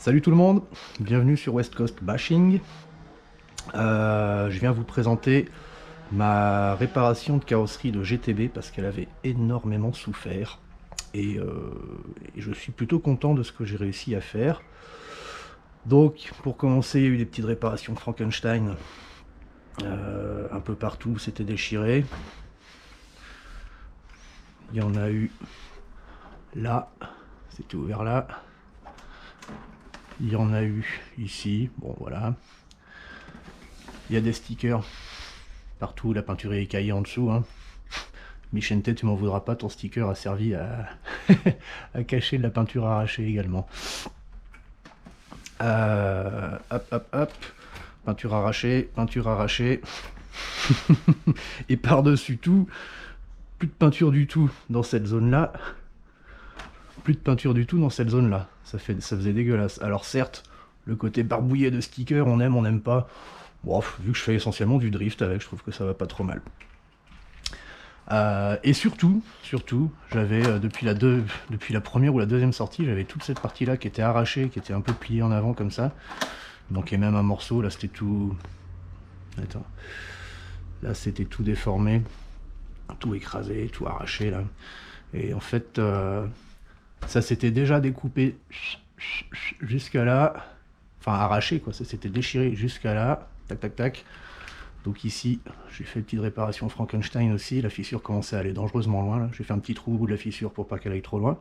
Salut tout le monde, bienvenue sur West Coast Bashing. Je viens vous présenter ma réparation de carrosserie de GTB parce qu'elle avait énormément souffert. Et je suis plutôt content de ce que j'ai réussi à faire. Donc pour commencer, il y a eu des petites réparations Frankenstein. Un peu partout, c'était déchiré. Il y en a eu là, c'était ouvert là. Il y en a eu ici, bon voilà. Il y a des stickers partout, la peinture est écaillée en dessous. Hein. Michente, tu m'en voudras pas, ton sticker a servi à, à cacher de la peinture arrachée également. Hop, hop, hop. Peinture arrachée, peinture arrachée. Et par-dessus tout, plus de peinture du tout dans cette zone-là. Plus de peinture du tout dans cette zone-là. Ça faisait dégueulasse. Alors certes, le côté barbouillé de stickers, on aime, on n'aime pas. Bon, vu que je fais essentiellement du drift avec, je trouve que ça va pas trop mal. Et surtout, j'avais depuis la première ou la deuxième sortie, j'avais toute cette partie-là qui était arrachée, qui était un peu pliée en avant comme ça. Donc il y a même un morceau, là c'était tout... Attends. Là c'était tout déformé, tout écrasé, tout arraché là. Et en fait, ça s'était déjà découpé jusqu'à là. Enfin arraché quoi, ça s'était déchiré jusqu'à là. Tac tac tac. Donc ici, j'ai fait une petite réparation Frankenstein aussi, la fissure commençait à aller dangereusement loin, j'ai fait un petit trou au bout de la fissure pour pas qu'elle aille trop loin,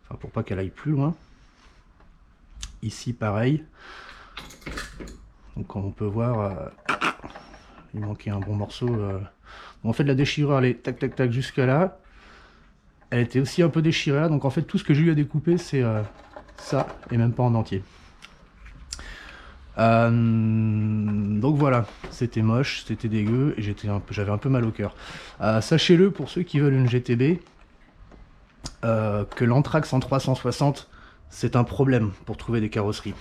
enfin pour pas qu'elle aille plus loin. Ici pareil, donc comme on peut voir, il manquait un bon morceau. Bon, en fait la déchirure elle est tac tac tac jusqu'à là, elle était aussi un peu déchirée là, donc en fait tout ce que j'ai eu à découper c'est ça, et même pas en entier. Donc voilà, c'était moche, c'était dégueu, et j'avais un peu mal au cœur. Sachez-le pour ceux qui veulent une GTB, que l'Anthrax en 360, c'est un problème pour trouver des carrosseries.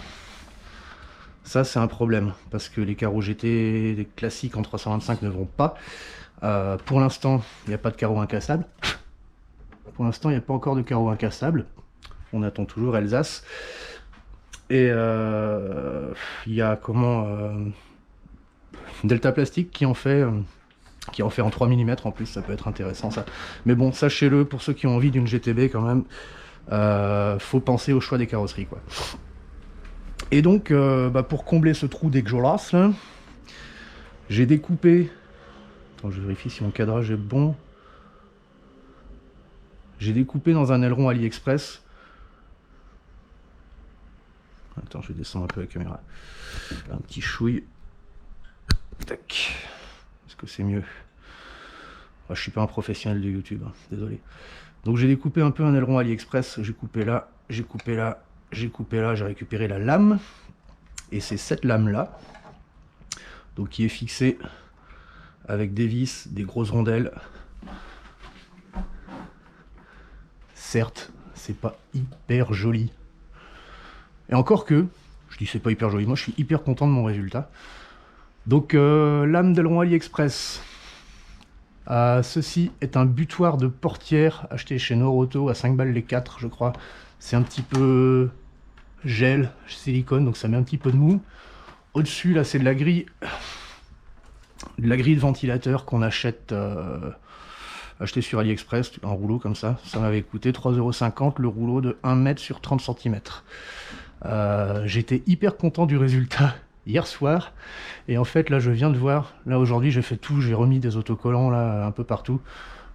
Ça c'est un problème, parce que les carreaux GT les classiques en 325 ne vont pas. Pour l'instant, il n'y a pas de carreaux incassables. Pour l'instant, il n'y a pas encore de carreaux incassables. On attend toujours Alsace. Et il y a Delta Plastique qui en fait en 3 mm en plus, ça peut être intéressant ça. Mais bon, sachez-le, pour ceux qui ont envie d'une GTB quand même, faut penser au choix des carrosseries quoi. Et donc, pour combler ce trou dégueulasse là, j'ai découpé... Attends, je vérifie si mon cadrage est bon. J'ai découpé dans un aileron AliExpress. Attends, je vais descendre un peu la caméra. Un petit chouille. Tac. Est-ce que c'est mieux? Je suis pas un professionnel de YouTube, hein, désolé. Donc j'ai découpé un peu un aileron AliExpress. J'ai coupé là, j'ai coupé là, j'ai coupé là. J'ai récupéré la lame. Et c'est cette lame-là, donc qui est fixée avec des vis, des grosses rondelles. Certes, c'est pas hyper joli. Et encore que, je dis c'est pas hyper joli, moi je suis hyper content de mon résultat. Donc lame d'aileron AliExpress. Ceci est un butoir de portière acheté chez Noroto à 5 balles les 4 je crois. C'est un petit peu gel, silicone, donc ça met un petit peu de mou. Au-dessus là c'est de la grille de ventilateur qu'on achète acheté sur AliExpress, un rouleau comme ça. Ça m'avait coûté 3,50 € le rouleau de 1 mètre sur 30 cm. J'étais hyper content du résultat hier soir, et en fait là je viens de voir, là aujourd'hui j'ai fait tout, j'ai remis des autocollants là un peu partout.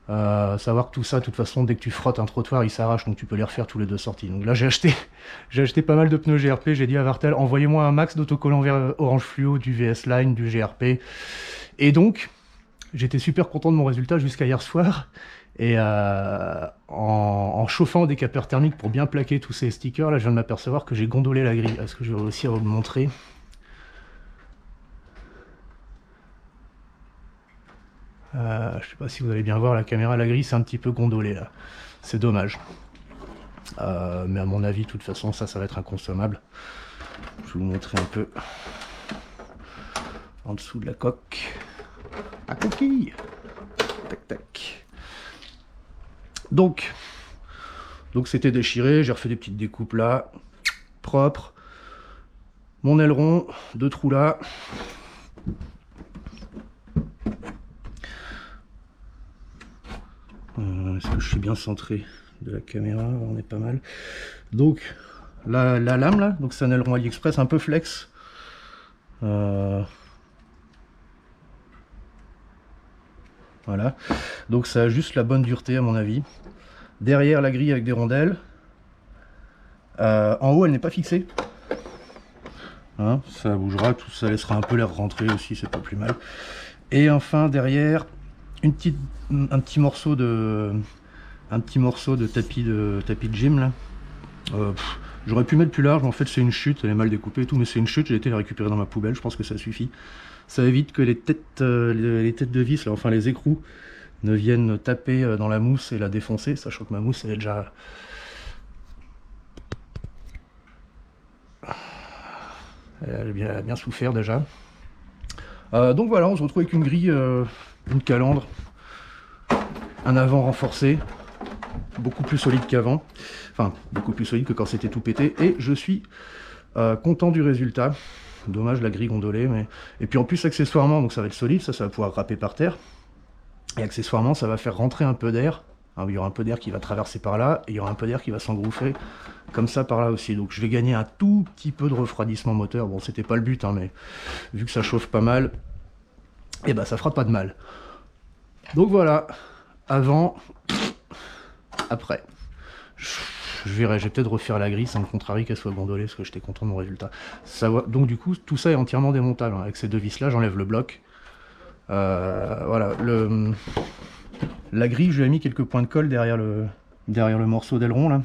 Savoir que tout ça, de toute façon, dès que tu frottes un trottoir, il s'arrache, donc tu peux les refaire tous les deux sorties. Donc là, j'ai acheté pas mal de pneus GRP. J'ai dit à Vartel, envoyez-moi un max d'autocollants vert orange fluo, du VS Line, du GRP. Et donc, j'étais super content de mon résultat jusqu'à hier soir. Et en chauffant des capeurs thermiques pour bien plaquer tous ces stickers, là, je viens de m'apercevoir que j'ai gondolé la grille. Est-ce que je vais réussir à vous le montrer? Je sais pas si vous allez bien voir la caméra, la grille c'est un petit peu gondolé là. C'est dommage. Mais à mon avis, de toute façon, ça va être inconsommable. Je vais vous montrer un peu en dessous de la coque. La coquille. Tac tac. Donc c'était déchiré, j'ai refait des petites découpes là, propres. Mon aileron, 2 trous là. Est-ce que je suis bien centré de la caméra? On est pas mal. Donc la lame là, donc c'est un aileron AliExpress un peu flex. Voilà. Donc ça a juste la bonne dureté à mon avis. Derrière la grille avec des rondelles. En haut elle n'est pas fixée. Hein, ça bougera, tout ça laissera un peu l'air rentrer aussi, c'est pas plus mal. Et enfin derrière un petit morceau de tapis de gym là. J'aurais pu mettre plus large, mais en fait c'est une chute, elle est mal découpée et tout, mais c'est une chute, j'ai été la récupérer dans ma poubelle, je pense que ça suffit. Ça évite que les têtes de vis, là, enfin les écrous, ne viennent taper dans la mousse et la défoncer, sachant que ma mousse elle est déjà... Elle a bien souffert déjà. Donc voilà, on se retrouve avec une grille, une calandre, un avant renforcé, beaucoup plus solide qu'avant, enfin beaucoup plus solide que quand c'était tout pété, et je suis content du résultat. Dommage la grille gondolée, mais... Et puis en plus accessoirement, donc ça va être solide, ça va pouvoir râper par terre, et accessoirement ça va faire rentrer un peu d'air. Il y aura un peu d'air qui va traverser par là, et il y aura un peu d'air qui va s'engouffrer comme ça par là aussi. Donc je vais gagner un tout petit peu de refroidissement moteur. Bon, c'était pas le but, hein, mais vu que ça chauffe pas mal, et ben ça fera pas de mal. Donc voilà, avant, après. Je verrai, je vais peut-être refaire la grille, ça me contrarie qu'elle soit gondolée, parce que j'étais content de mon résultat. Donc du coup, tout ça est entièrement démontable. Hein. Avec ces 2 vis-là, j'enlève le bloc. Voilà, la grille, je lui ai mis quelques points de colle derrière le morceau d'aileron là.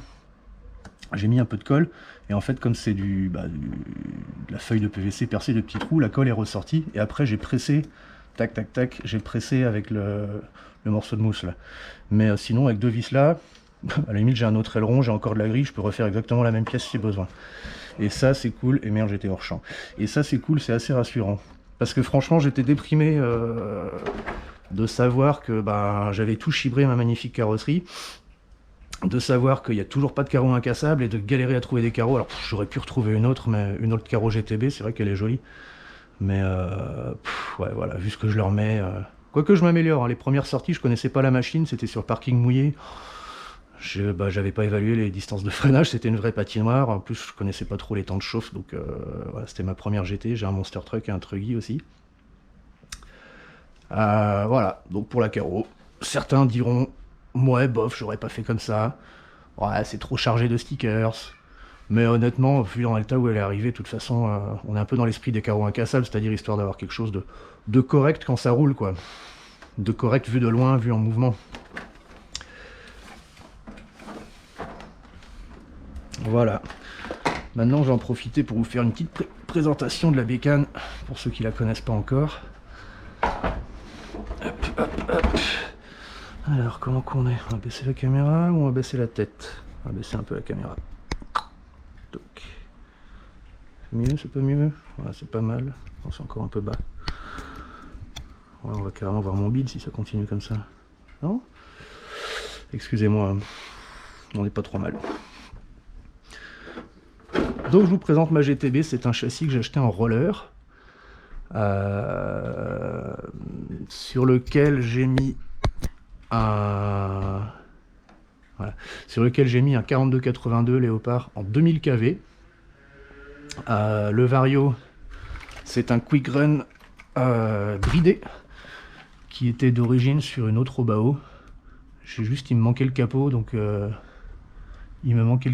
J'ai mis un peu de colle, et en fait, comme c'est de la feuille de PVC percée de petits trous, la colle est ressortie, et après j'ai pressé, tac tac tac, j'ai pressé avec le morceau de mousse là. Mais sinon, avec 2 vis là, à la limite j'ai un autre aileron, j'ai encore de la grille, je peux refaire exactement la même pièce si besoin. Et ça c'est cool, et merde j'étais hors champ. Et ça c'est cool, c'est assez rassurant. Parce que franchement j'étais déprimé de savoir que j'avais tout chibré ma magnifique carrosserie, de savoir qu'il n'y a toujours pas de carreau incassable et de galérer à trouver des carreaux. Alors j'aurais pu retrouver une autre carreau GTB, c'est vrai qu'elle est jolie. Mais ouais voilà, vu ce que je leur mets... Quoique je m'améliore, hein. Les premières sorties je connaissais pas la machine, c'était sur parking mouillé. J'avais pas évalué les distances de freinage, c'était une vraie patinoire, en plus je connaissais pas trop les temps de chauffe, donc voilà, c'était ma première GT, j'ai un Monster Truck et un Truggy aussi. Voilà, donc pour la carreau, certains diront, ouais bof, j'aurais pas fait comme ça, ouais c'est trop chargé de stickers, mais honnêtement, vu dans l'état où elle est arrivée, de toute façon, on est un peu dans l'esprit des carreaux incassables, c'est-à-dire histoire d'avoir quelque chose de correct quand ça roule, quoi. De correct vu de loin, vu en mouvement. Voilà. Maintenant, je vais en profiter pour vous faire une petite présentation de la bécane, pour ceux qui la connaissent pas encore. Hop, hop, hop. Alors, comment qu'on est? On va baisser la caméra ou on va baisser la tête? On va baisser un peu la caméra. Donc. C'est mieux, c'est pas mieux? Voilà, c'est pas mal. Bon, c'est encore un peu bas. Ouais, on va carrément voir mon bide si ça continue comme ça. Non? Excusez-moi, on n'est pas trop mal. Donc je vous présente ma GTB, c'est un châssis que j'ai acheté en roller, sur lequel j'ai mis un 4282 Léopard en 2000 kV. Le Vario, c'est un Quick Run bridé qui était d'origine sur une autre Obao. Il me manquait le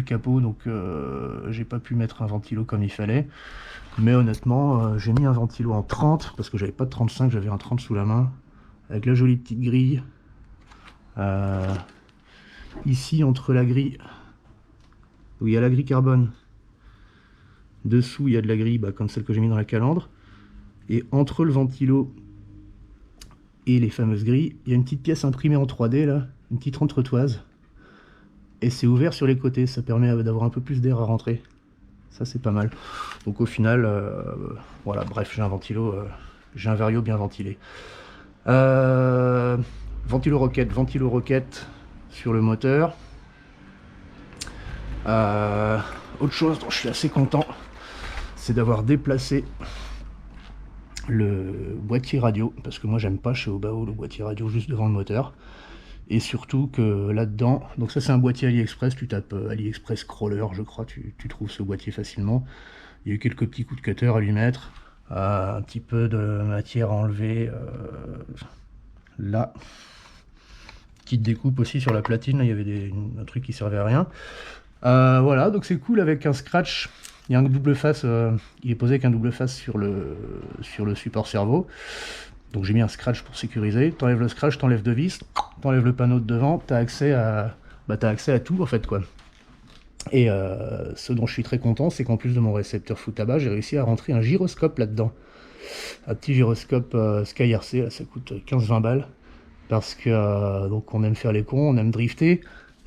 capot, donc j'ai pas pu mettre un ventilo comme il fallait. Mais honnêtement, j'ai mis un ventilo en 30 parce que j'avais pas de 35, j'avais un 30 sous la main, avec la jolie petite grille. Ici, entre la grille où il y a la grille carbone, dessous il y a de la grille comme celle que j'ai mis dans la calandre, et entre le ventilo et les fameuses grilles, il y a une petite pièce imprimée en 3D là, une petite entretoise. Et c'est ouvert sur les côtés, ça permet d'avoir un peu plus d'air à rentrer. Ça c'est pas mal. Donc au final, voilà, bref, j'ai un ventilo, j'ai un Vario bien ventilé. Ventilo roquette sur le moteur. Autre chose dont je suis assez content, c'est d'avoir déplacé le boîtier radio, parce que moi j'aime pas chez Obao le boîtier radio juste devant le moteur. Et surtout que là-dedans, donc ça c'est un boîtier AliExpress, tu tapes AliExpress crawler, je crois, tu trouves ce boîtier facilement. Il y a eu quelques petits coups de cutter à lui mettre, un petit peu de matière à enlever là, petite découpe aussi sur la platine, là, il y avait un truc qui servait à rien. Voilà, donc c'est cool avec un scratch. Il y a un double face, il est posé avec un double face sur le support cerveau. Donc j'ai mis un scratch pour sécuriser. T'enlèves le scratch, t'enlèves deux vis, t'enlèves le panneau de devant, t'as accès à tout en fait quoi. Et ce dont je suis très content, c'est qu'en plus de mon récepteur foot tabac, j'ai réussi à rentrer un gyroscope là-dedans. Un petit gyroscope Sky RC, là, ça coûte 15-20 balles. Parce que donc on aime faire les cons, on aime drifter.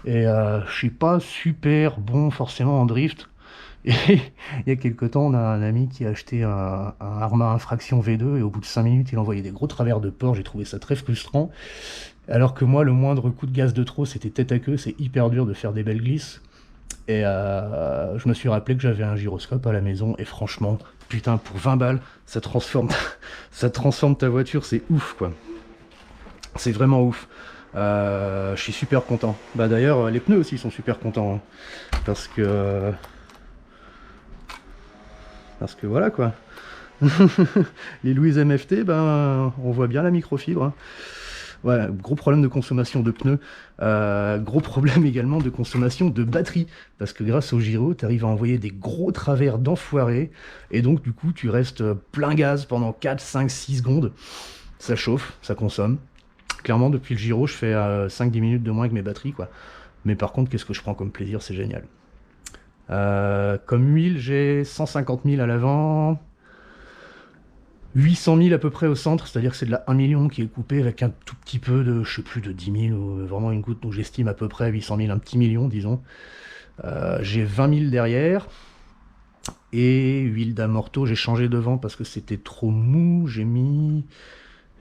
Et je suis pas super bon forcément en drift. Et il y a quelques temps, on a un ami qui a acheté un Arma Infraction V2 et au bout de 5 minutes, il envoyait des gros travers de port. J'ai trouvé ça très frustrant. Alors que moi, le moindre coup de gaz de trop, c'était tête à queue. C'est hyper dur de faire des belles glisses. Et je me suis rappelé que j'avais un gyroscope à la maison. Et franchement, putain, pour 20 balles, ça transforme ta voiture. C'est ouf, quoi. C'est vraiment ouf. Je suis super content. Bah d'ailleurs, les pneus aussi sont super contents. Hein, parce que voilà quoi. Les Louise MFT, ben on voit bien la microfibre. Hein. Ouais, gros problème de consommation de pneus, gros problème également de consommation de batterie, parce que grâce au gyro, tu arrives à envoyer des gros travers d'enfoirés, et donc du coup tu restes plein gaz pendant 4, 5, 6 secondes, ça chauffe, ça consomme. Clairement depuis le gyro je fais 5-10 minutes de moins avec mes batteries quoi, mais par contre qu'est-ce que je prends comme plaisir, c'est génial. Comme huile, j'ai 150 000 à l'avant, 800 000 à peu près au centre, c'est-à-dire que c'est de la 1 million qui est coupé avec un tout petit peu de, je sais plus, de 10 000 ou vraiment une goutte, donc j'estime à peu près 800 000, un petit million disons. J'ai 20 000 derrière, et huile d'amorto, j'ai changé devant parce que c'était trop mou, j'ai mis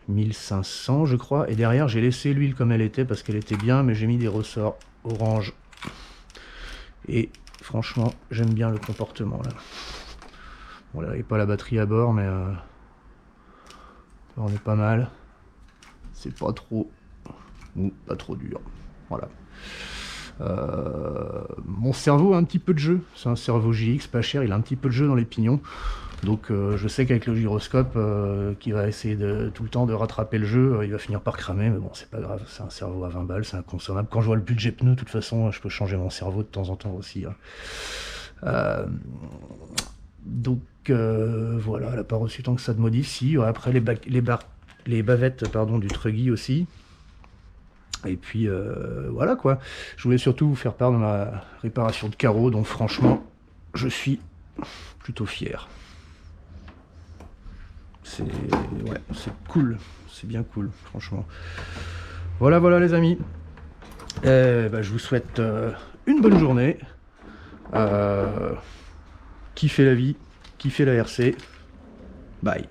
1500 je crois, et derrière j'ai laissé l'huile comme elle était parce qu'elle était bien, mais j'ai mis des ressorts orange, et franchement, j'aime bien le comportement là. Bon, là, il n'y a pas la batterie à bord, mais on est pas mal. C'est pas trop ou pas trop dur. Voilà. Mon cerveau a un petit peu de jeu. C'est un cerveau JX pas cher, il a un petit peu de jeu dans les pignons. Donc je sais qu'avec le gyroscope qui va essayer tout le temps de rattraper le jeu, il va finir par cramer, mais bon c'est pas grave, c'est un cerveau à 20 balles, c'est inconsommable. Quand je vois le budget pneu, de toute façon, je peux changer mon cerveau de temps en temps aussi. Hein. Donc voilà, elle n'a pas reçu tant que ça de modif. Si, après les bavettes pardon, du Truggy aussi. Et puis voilà quoi. Je voulais surtout vous faire part de ma réparation de carreaux, donc franchement, je suis plutôt fier. C'est cool, c'est bien cool, franchement. Voilà, voilà les amis. Je vous souhaite une bonne journée. Kiffez la vie, kiffez la RC. Bye.